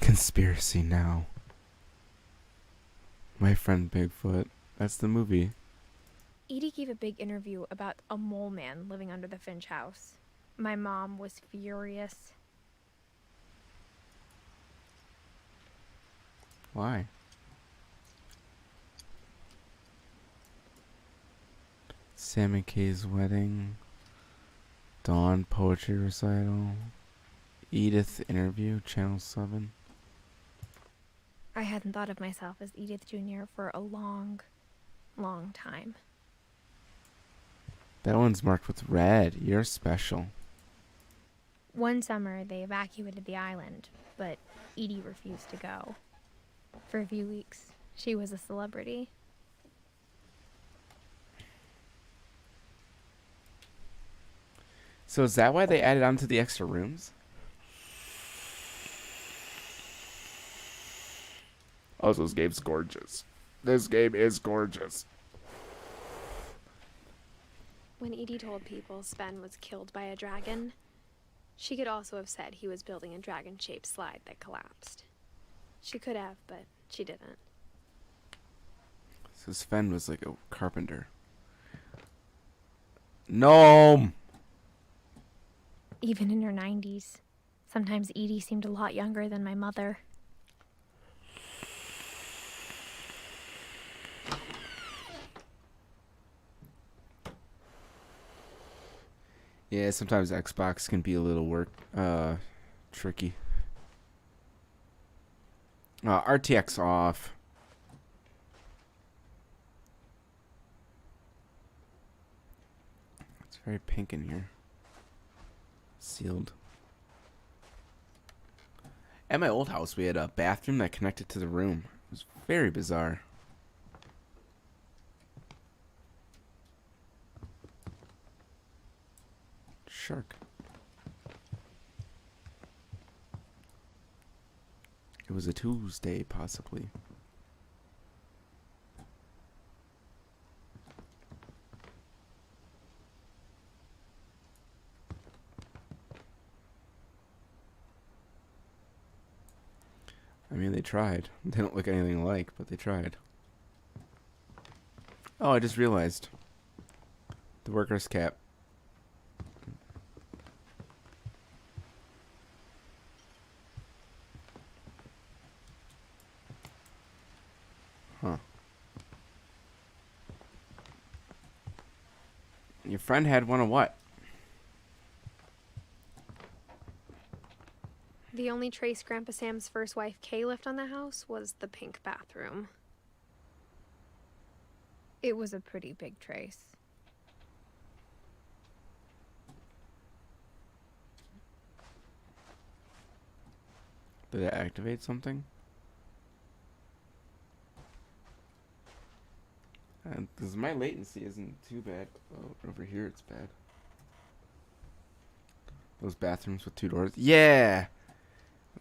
conspiracy now. My Friend Bigfoot. That's the movie. Edie gave a big interview about a mole man living under the Finch house. My mom was furious. Why? Sam and Kay's wedding. Dawn poetry recital. Edith interview, Channel 7. I hadn't thought of myself as Edith Jr. for a long, long time. That one's marked with red. You're special. One summer, they evacuated the island, but Edie refused to go. For a few weeks, she was a celebrity. So is that why they added on to the extra rooms? Oh, this game's gorgeous. This game is gorgeous. When Edie told people Sven was killed by a dragon, she could also have said he was building a dragon-shaped slide that collapsed. She could have, but she didn't. So Sven was like a carpenter. Gnome! Even in her 90s, sometimes Edie seemed a lot younger than my mother. Yeah, sometimes Xbox can be a little tricky. RTX off. It's very pink in here. Sealed. At my old house, we had a bathroom that connected to the room. It was very bizarre. Shark. It was a Tuesday, possibly. I mean, they tried. They don't look anything alike, but they tried. Oh, I just realized. The worker's cap. Huh. Your friend had one of what? The only trace Grandpa Sam's first wife, Kay, left on the house was the pink bathroom. It was a pretty big trace. Did it activate something? Because my latency isn't too bad. Oh, over here it's bad. Those bathrooms with 2 doors. Yeah!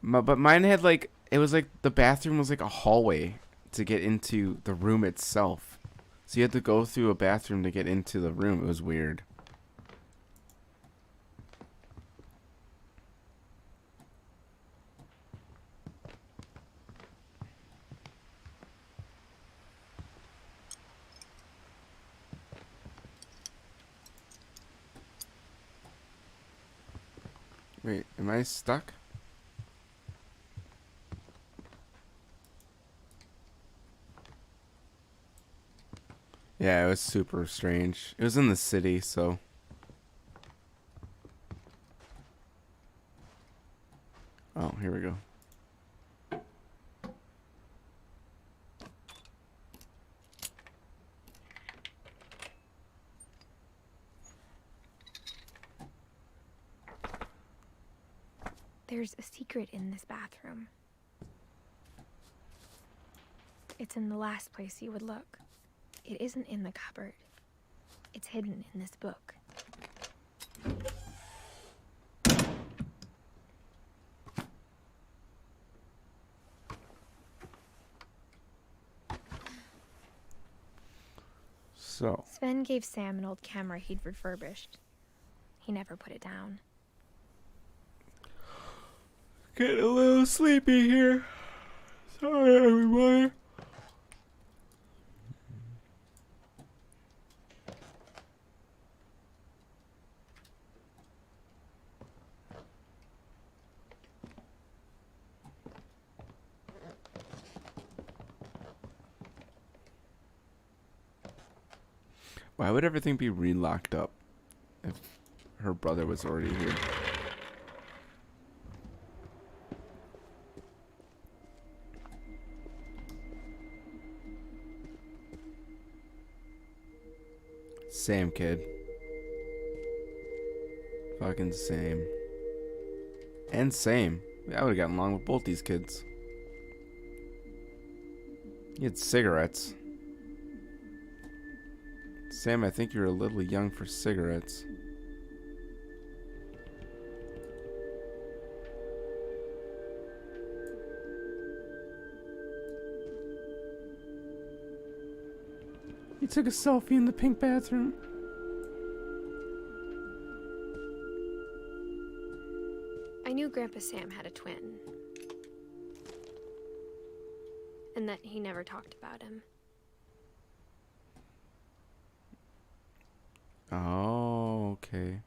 But mine had like, it was like the bathroom was like a hallway to get into the room itself. So you had to go through a bathroom to get into the room. It was weird. Wait, am I stuck? Yeah, it was super strange. It was in the city, so. Oh, here we go. There's a secret in this bathroom. It's in the last place you would look. It isn't in the cupboard. It's hidden in this book. So. Sven gave Sam an old camera he'd refurbished. He never put it down. Getting a little sleepy here. Sorry, everybody. Why would everything be re-locked up if her brother was already here? Same kid. Fucking same. And same. I would have gotten along with both these kids. He had cigarettes. Sam, I think you're a little young for cigarettes. He took a selfie in the pink bathroom. I knew Grandpa Sam had a twin. And that he never talked about him. Oh, okay.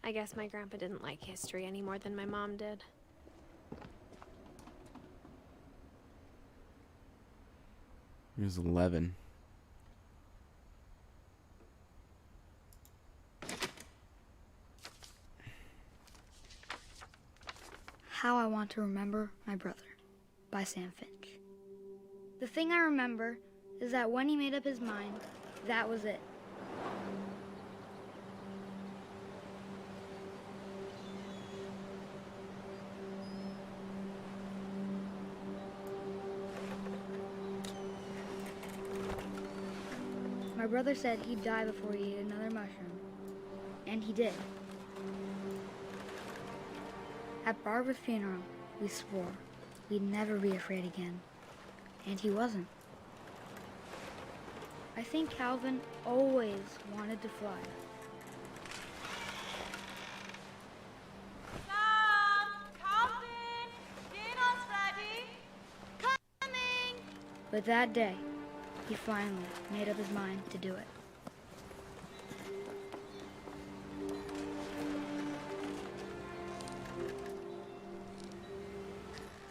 I guess my grandpa didn't like history any more than my mom did. He was 11. How I Want to Remember My Brother by Sam Finch. The thing I remember is that when he made up his mind, that was it. My brother said he'd die before he ate another mushroom, and he did. At Barbara's funeral, we swore we'd never be afraid again, and he wasn't. I think Calvin always wanted to fly. Mom! Calvin! Dinner's ready! Coming! But that day, he finally made up his mind to do it.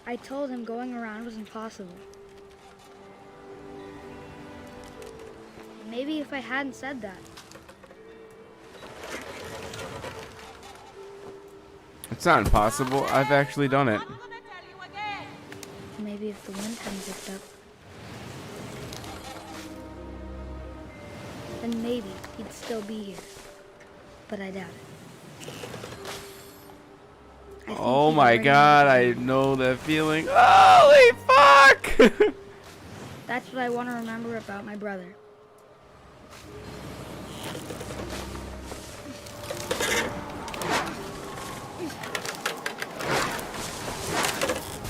I told him going around was impossible. Maybe if I hadn't said that. It's not impossible. I've actually done it. I'm gonna tell you again. Maybe if the wind hadn't picked up. Then maybe he'd still be here. But I doubt it. I think Oh he'd my already god, know. I know that feeling. Holy fuck! That's what I want to remember about my brother.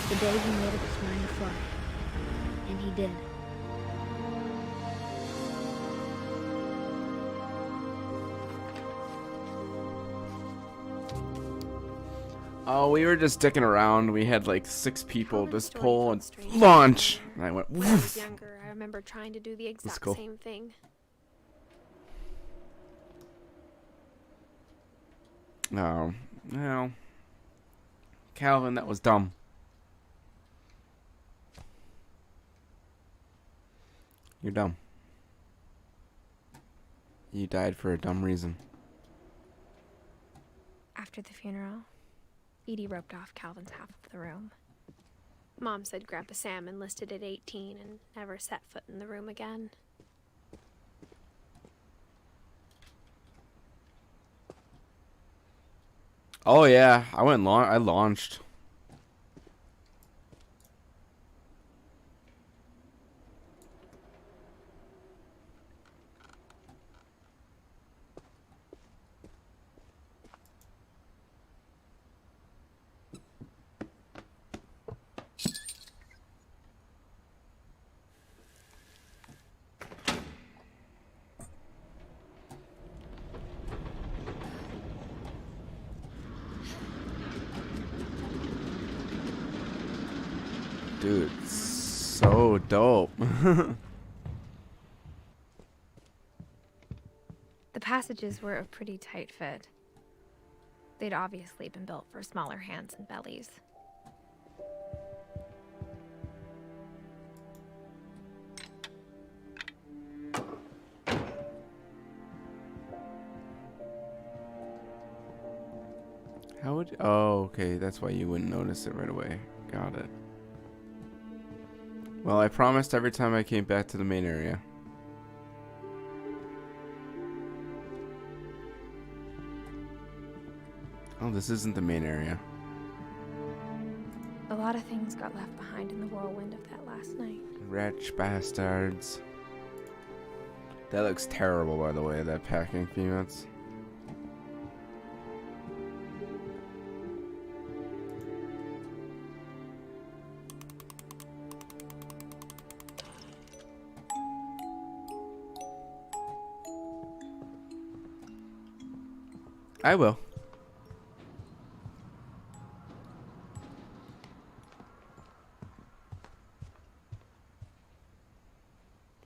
The day he made up his mind to fly. And he did. Oh, we were just sticking around. We had like 6 people Calvin's just story pull felt and strange. launch. And I went, When I was woof. younger, I remember trying to do the exact go. same thing. No, no. Calvin, that was dumb. You're dumb. You died for a dumb reason. After the funeral, Edie roped off Calvin's half of the room. Mom said Grandpa Sam enlisted at 18 and never set foot in the room again. Oh yeah, I launched. Dude, so dope. The passages were a pretty tight fit. They'd obviously been built for smaller hands and bellies. How would... Oh, okay. That's why you wouldn't notice it right away. Got it. Well, I promised every time I came back to the main area. Oh, this isn't the main area. A lot of things got left behind in the whirlwind of that last night. Wretch bastards. That looks terrible, by the way, that packing peanuts. I will.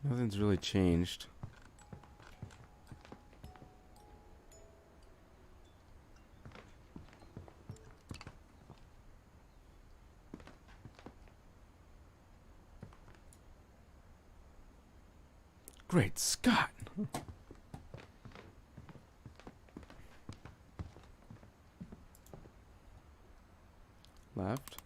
Nothing's really changed. Great Scott! Left.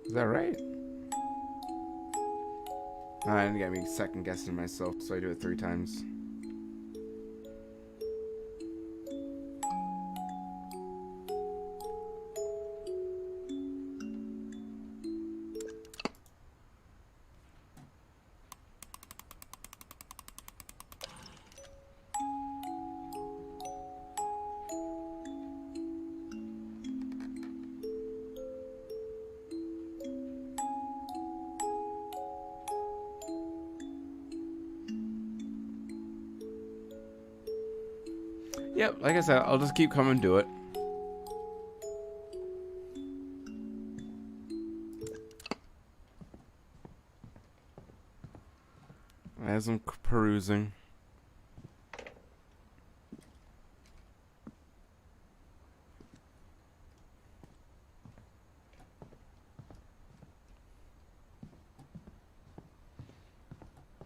Is that right? I didn't get me second guessing myself, so I do it 3 times. Yep, like I said, I'll just keep coming and do it. As I'm perusing.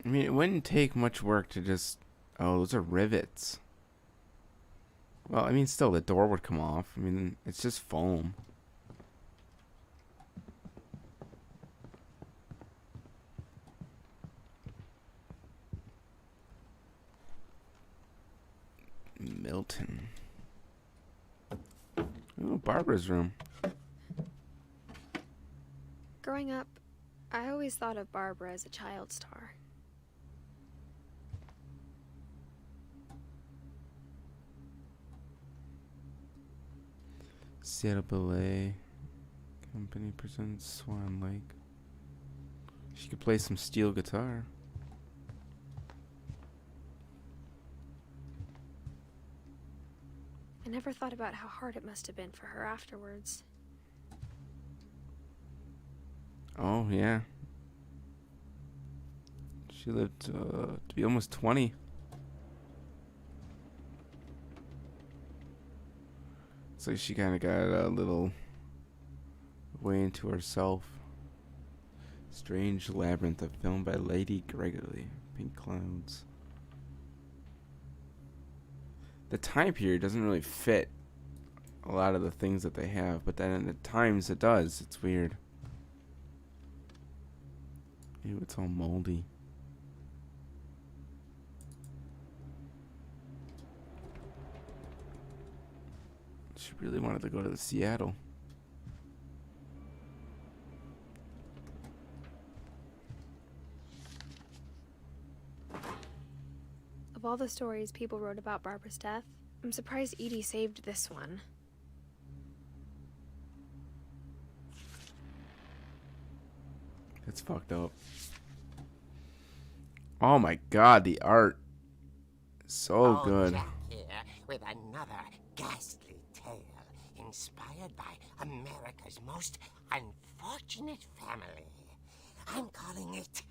I mean, it wouldn't take much work to just... Oh, those are rivets. Well, I mean, still, the door would come off. I mean, it's just foam. Milton. Oh, Barbara's room. Growing up, I always thought of Barbara as a child star. Seattle Ballet Company presents Swan Lake. She could play some steel guitar. I never thought about how hard it must have been for her afterwards. Oh, yeah. She lived to be almost 20. It's like she kind of got a little way into herself. Strange Labyrinth, a film by Lady Gregory. Pink Clouds. The time period doesn't really fit a lot of the things that they have, but then at times it does. It's weird. Ew, it's all moldy. She really wanted to go to Seattle. Of all the stories people wrote about Barbara's death, I'm surprised Edie saved this one. It's fucked up. Oh my god, the art. So Old good. Jack here with another ghastly tale inspired by America's most unfortunate family. I'm calling it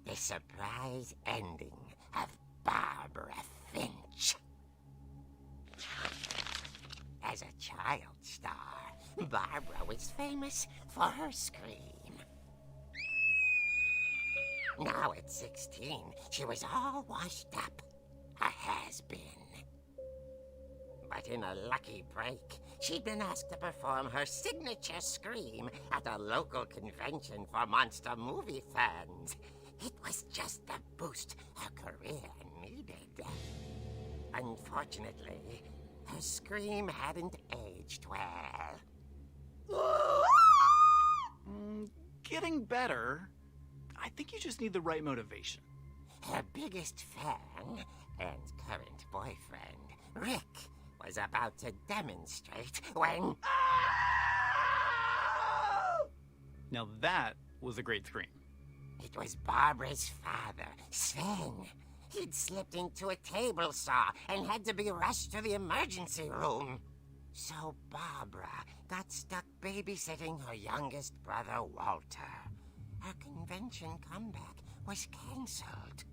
The Surprise Ending of Barbara Finch. As a child star, Barbara was famous for her scream. Now at 16, she was all washed up, a has-been. But in a lucky break, she'd been asked to perform her signature scream at a local convention for monster movie fans. It was just the boost her career needed. Unfortunately, her scream hadn't aged well. Getting better. I think you just need the right motivation. Her biggest fan and current boyfriend, Rick, was about to demonstrate when... Now that was a great scream. It was Barbara's father, Sven. He'd slipped into a table saw and had to be rushed to the emergency room. So Barbara got stuck babysitting her youngest brother, Walter. Her convention comeback was cancelled.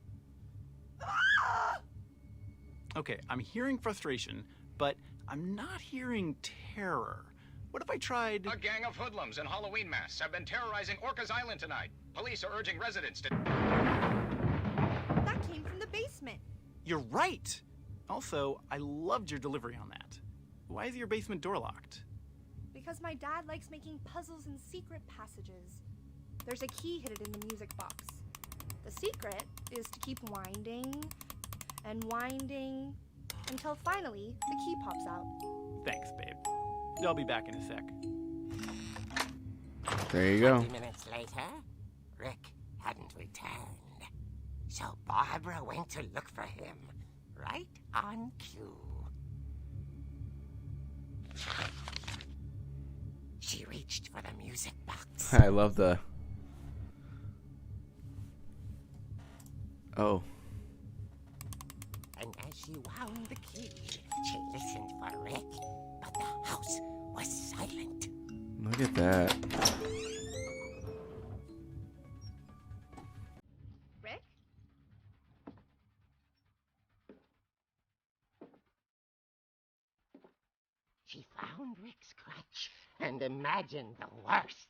Okay, I'm hearing frustration, but I'm not hearing terror. What if I tried... A gang of hoodlums in Halloween masks have been terrorizing Orcas Island tonight. Police are urging residents to... That came from the basement. You're right! Also, I loved your delivery on that. Why is your basement door locked? Because my dad likes making puzzles and secret passages. There's a key hidden in the music box. The secret is to keep winding and winding until finally the key pops out. Thanks, babe. I'll be back in a sec. There you go. 20 minutes later, Rick hadn't returned. So Barbara went to look for him, right on cue. She reached for the music box. I love the... Oh. And as she wound the key, she listened for Rick, but the house was silent. Look at that. Rick? She found Rick's crutch and imagined the worst.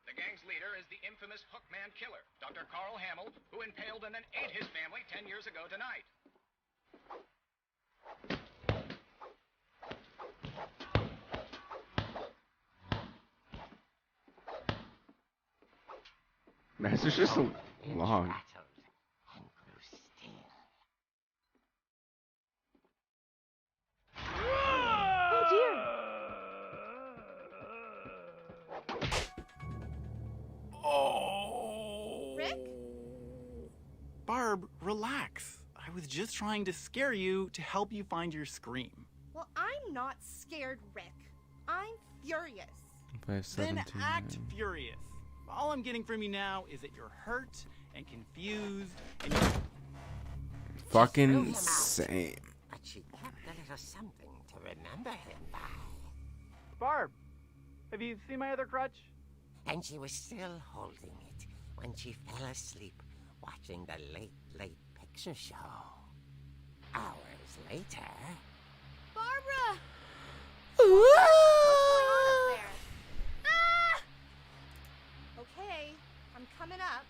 The gang's leader is the infamous Hookman killer, Dr. Carl Hamill, who impaled and then ate his family 10 years ago tonight. That's just so Finch long. rattled and grew still. Oh dear! Oh! Rick? Barb, relax. I was just trying to scare you to help you find your scream. Well, I'm not scared, Rick. I'm furious. 5, 7, Then 2, act 9. furious. All I'm getting from you now is that you're hurt and confused and you're... Fucking same. But she kept a little something to remember him by. Barb, have you seen my other crutch? And she was still holding it when she fell asleep watching the late picture show. Hours later... Barbara! What's going on up there? Ah! Okay, I'm coming up,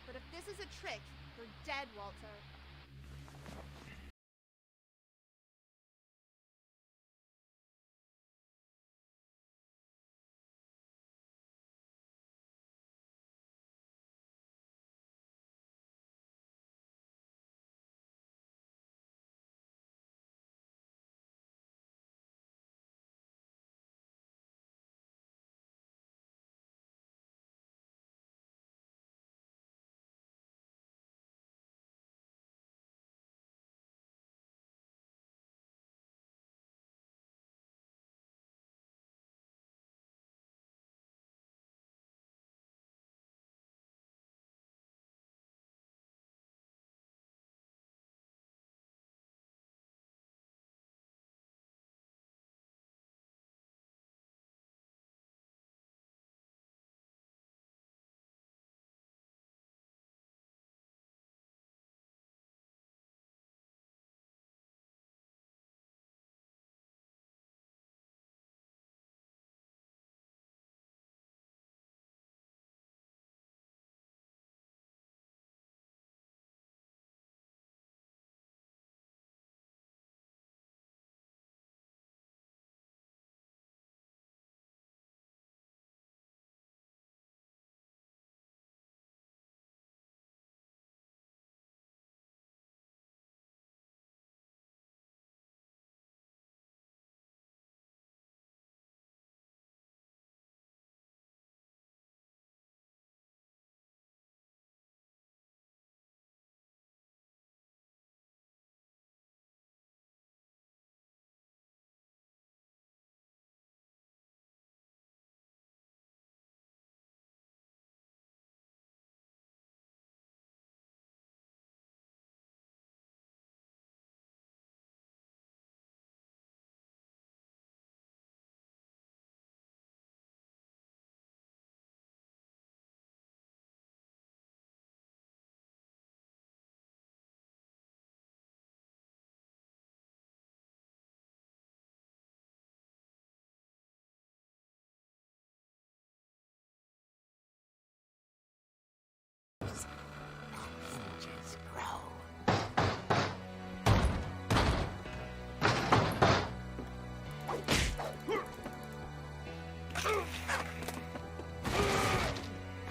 but if this is a trick, you're dead, Walter.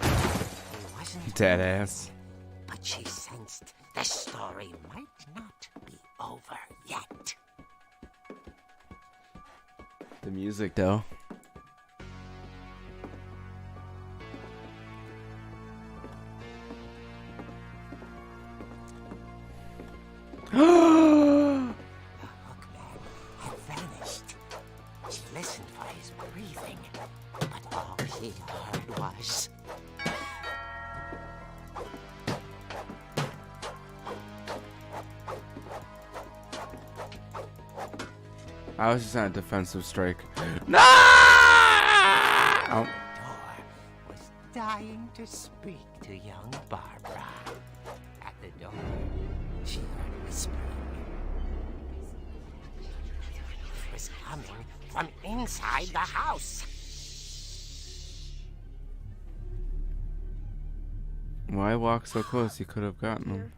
He wasn't Deadass. but she sensed the story might not be over yet. The music, though. The hookman had vanished. She listened for his breathing, but all she heard was... I was just on a defensive strike. No! Oh. The door was dying to speak to young Barbara. At the door, she heard whispering. It was coming from inside the house. Why walk so close? You could have gotten him.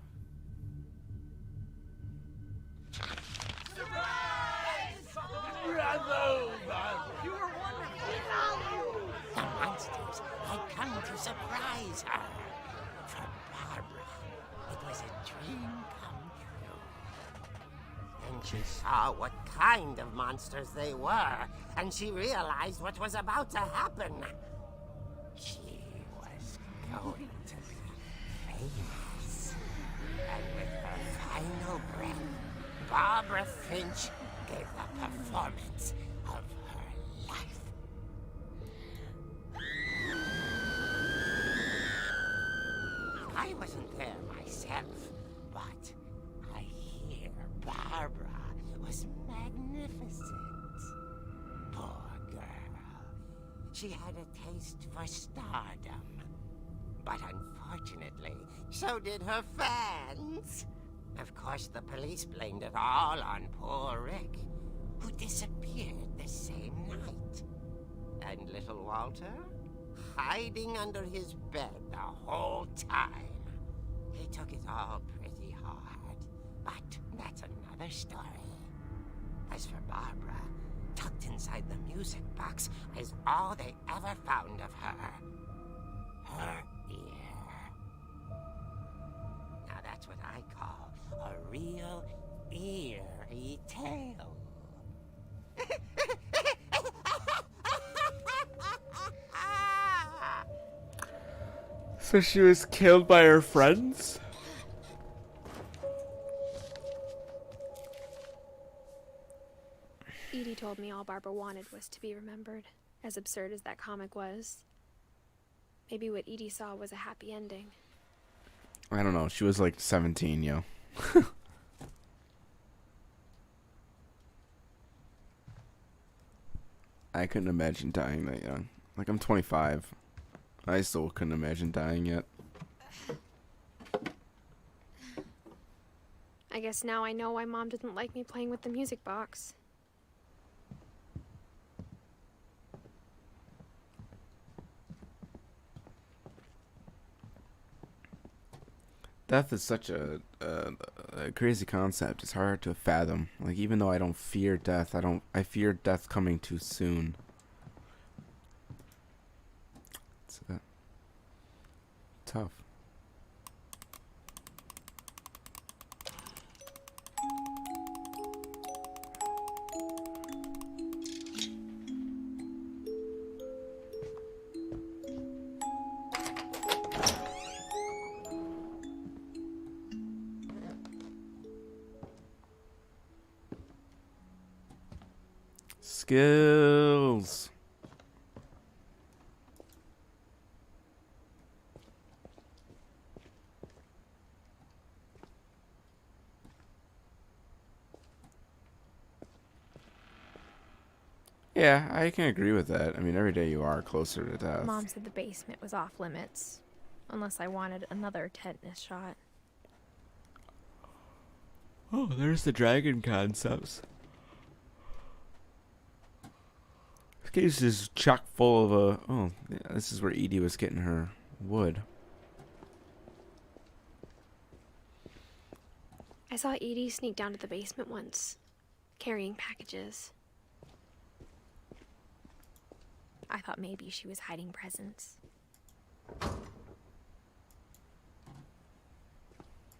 The monsters had come to surprise her. For Barbara, it was a dream come true. Then she saw what kind of monsters they were, and she realized what was about to happen. She was going to be famous. And with her final breath, Barbara Finch gave the performance of her life. I wasn't there myself, but I hear Barbara was magnificent. Poor girl. She had a taste for stardom. But unfortunately, so did her fans. Of course, the police blamed it all on poor Rick, who disappeared the same night. And little Walter? Hiding under his bed the whole time. He took it all pretty hard, but that's another story. As for Barbara, tucked inside the music box is all they ever found of her. Her ear. Now that's what I call a real eerie tale. So she was killed by her friends? Edie told me all Barbara wanted was to be remembered, as absurd as that comic was. Maybe what Edie saw was a happy ending. I don't know. She was like 17, yo. I couldn't imagine dying that young. Like, I'm 25. I still couldn't imagine dying yet. I guess now I know why Mom didn't like me playing with the music box. Death is such a crazy concept. It's hard to fathom. Like, even though I don't fear death, I fear death coming too soon. It's tough. Skills. Yeah, I can agree with that. I mean, every day you are closer to death. Mom said the basement was off limits, unless I wanted another tetanus shot. Oh, there's the dragon concepts. This case is chock full of oh, yeah, this is where Edie was getting her wood. I saw Edie sneak down to the basement once, carrying packages. I thought maybe she was hiding presents.